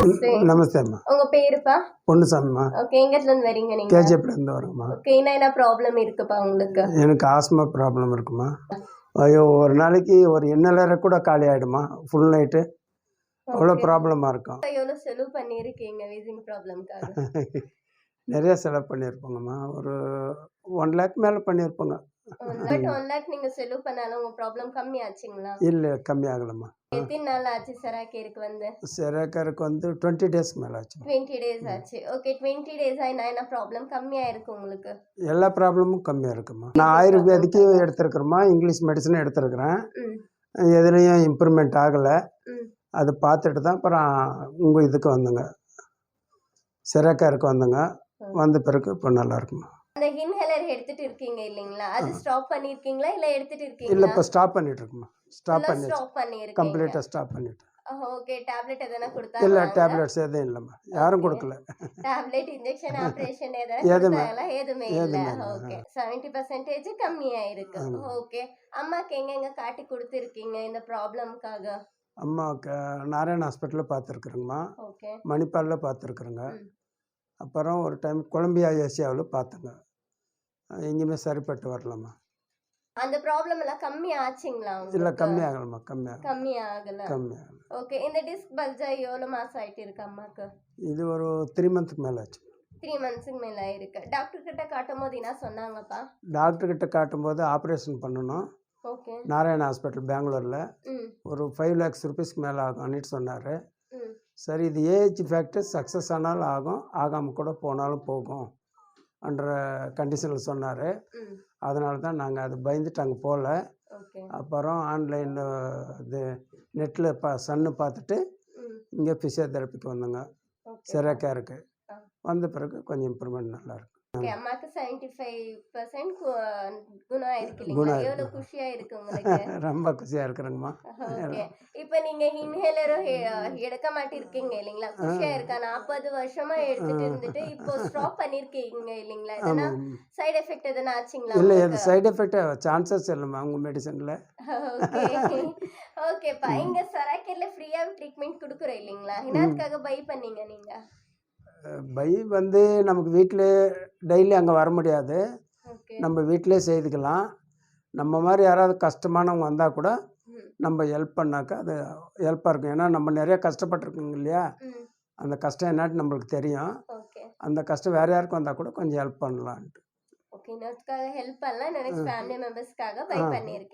நமஸ்தே. நமஸ்தே அம்மா. உங்க பேருப்பா? பொன்னுசாமிம்மா. ஓகே. எங்கத்துல இருந்து வரீங்க நீங்க? கேஜிஎஃப்லேருந்து வரோம்மா. ஓகே. என்ன ப்ராப்ளம் இருக்குப்பா உங்களுக்கு? எனக்கு ஆஸ்மா ப்ராப்ளம் இருக்குமா. ஐயோ, ஒரு நாளைக்கு ஒரு எண்ணெய் கூட காலி ஆகிடுமா, ஃபுல் நைட்டு. அவ்வளோ ப்ராப்ளமாக இருக்கும். எவ்வளோ செலவு பண்ணியிருக்கீங்க வீசிங் ப்ராப்ளம்காக? நிறைய செலவு பண்ணியிருப்போங்கம்மா. ஒரு 1 லேக் மேலே பண்ணியிருப்போங்க. பட் 1 லேக் நீங்க செலவு பண்ணாலும் உங்க ப்ராப்ளம் கம்மி ஆச்சுங்களா? இல்லை, கம்மி ஆகலம்மா. எத்தனை நாள் ஆச்சு செராக்கேருக்கு வந்து? செராக்கருக்கு வந்து 20 டேஸ்க்கு மேலே ஆச்சு. 20 டேஸ் ஆச்சு. ஓகே. 20 டேஸா என்ன ப்ராப்ளம் கம்மியா இருக்கு உங்களுக்கு? எல்லா ப்ராப்ளமும் கம்மியாக இருக்குமா. நான் ஆயுர்வேதிக்கு எடுத்துருக்குறேம்மா, இங்கிலீஷ் மெடிசனும் எடுத்துருக்குறேன். எதுலேயும் இம்ப்ரூவ்மெண்ட் ஆகலை. அது பார்த்துட்டு தான் அப்புறம் உங்கள் இதுக்கு வந்துங்க, செராக்காருக்கு வந்துங்க. வந்த பிறகு இப்போ நல்லா இருக்குமா. அந்த இன்ஹேலர் எடுத்துட்டு இருக்கீங்க இல்லைங்களா, அது ஸ்டாப் பண்ணிருக்கீங்களா இல்ல எடுத்துட்டு இருக்கீங்களா? இல்லை, இப்போ ஸ்டாப் பண்ணிட்டு இருக்குமா. ஸ்டாப் பண்ணிருக்கீங்க. கம்ப்ளீட்டாக ஸ்டாப் பண்ணிட்டேன். ஓகே. டேப்லெட் எதனா கொடுத்தாங்க? இல்லை, டேப்லெட்ஸ் எதுவும் இல்லைம்மா, யாரும் கொடுக்கல. டேப்லெட், இன்ஜெக்ஷன், ஆபரேஷன் எதனா கொடுத்தாங்களா? எதுவுமே இல்ல. ஓகே. 70% கம்மியா இருக்கு. ஓகே. அம்மாக்கு எங்க காட்டி கொடுத்துருக்கீங்க இந்த ப்ராப்ளம்காக? அம்மாவுக்கு நாராயண ஹாஸ்பிட்டலில் பார்த்துருக்குறேங்கம்மா. ஓகே. மணிப்பாலில் பார்த்துருக்குறேங்க. அப்புறம் ஒரு டைம் கொலம்பியா ஏசியாவில் பார்த்தேங்க. எங்கேயுமே சரிப்பட்டு வரலாமா. அந்த ப்ராப்ளம் எல்லாம் கம்மி ஆச்சுங்களா? இல்லை, கம்மி ஆகலம்மா. கம்மி ஆகல. ஓகே. இந்த டிஸ்க் பல்ஜா எவ்வளோ மாசம் ஆயிட்டு இருக்கு அம்மாக்கு? இது ஒரு 3 மந்த்துக்கு மேலே ஆச்சு. 3 மந்த்ஸுக்கு மேலே இருக்கு. டாக்டர் கிட்ட காட்டும் போது என்ன சொன்னாங்கப்பா? டாக்டர் கிட்ட காட்டும்போது ஆப்ரேஷன் பண்ணணும். ஓகே. நாராயண ஹாஸ்பிட்டல் பெங்களூரில் ஒரு 5 lakhs rupeesக்கு மேலே ஆகும்னு சொன்னார். சரி, இது ஏஜ் ஃபேக்டர், சக்ஸஸ் ஆனாலும் ஆகும், ஆகாமல் கூட போனாலும் போகும் என்ற கண்டிஷனில் சொன்னார். அதனால தான் நாங்கள் அது பயந்துட்டு அங்கே போகல. அப்புறம் ஆன்லைனில் இது நெட்டில் சன்னு பார்த்துட்டு இங்கே ஃபிசியோதெரப்பிக்கு வந்தோங்க, செராக்கேருக்கு. வந்த பிறகு கொஞ்சம் இம்ப்ரூவ்மெண்ட் நல்லாயிருக்கு. அம்மாக்கு 75% குணம் ஆயிருக்கு இல்லைங்களா? எவ்வளோ குஷியா இருக்கு உங்களுக்கு? ரொம்ப குஷியாக இருக்கிறேங்கம்மா. ஓகே. இப்போ நீங்க இன்ஹேலரும் எடுக்க மாட்டிருக்கீங்க இல்லைங்களா? குஷியா இருக்கா? 40 வருஷமா எடுத்துட்டு இருந்துட்டு இப்போ ஸ்டாப் பண்ணிருக்கீங்க இல்லைங்களா? எதனா சைடு எஃபெக்ட் எதனா ஆச்சுங்களா? இல்லை, எது சைடு எஃபெக்ட் சான்சஸ் இல்லைம்மா உங்கள் மெடிசனில். ஓகே. ஓகேப்பா. இங்க செராக்கேர்ல ஃப்ரீயா ட்ரீட்மெண்ட் கொடுக்குறோம் இல்லைங்களா? என்னத்துக்காக பை பண்ணீங்க நீங்க? பை வந்து நமக்கு வீட்டில் டெய்லி அங்கே வர முடியாது, நம்ம வீட்டிலே செய்துக்கலாம். நம்ம மாதிரி யாராவது கஷ்டமானவங்க வந்தால் கூட நம்ம ஹெல்ப் பண்ணாக்கா அது ஹெல்ப்பாக இருக்கும். ஏன்னா நம்ம நிறைய கஷ்டப்பட்டுருக்கோங்க இல்லையா, அந்த கஷ்டம் என்னான்னு நம்மளுக்கு தெரியும். அந்த கஷ்டம் வேறு யாருக்கும் வந்தால் கூட கொஞ்சம் ஹெல்ப் பண்ணலான்ட்டு. ஓகே. இன்னொருக்காக ஹெல்ப் பண்ணலாம், நெக்ஸ்ட் ஃபேமிலி மெம்பர்ஸ்க்காக பை பண்ணியிருக்கீங்க.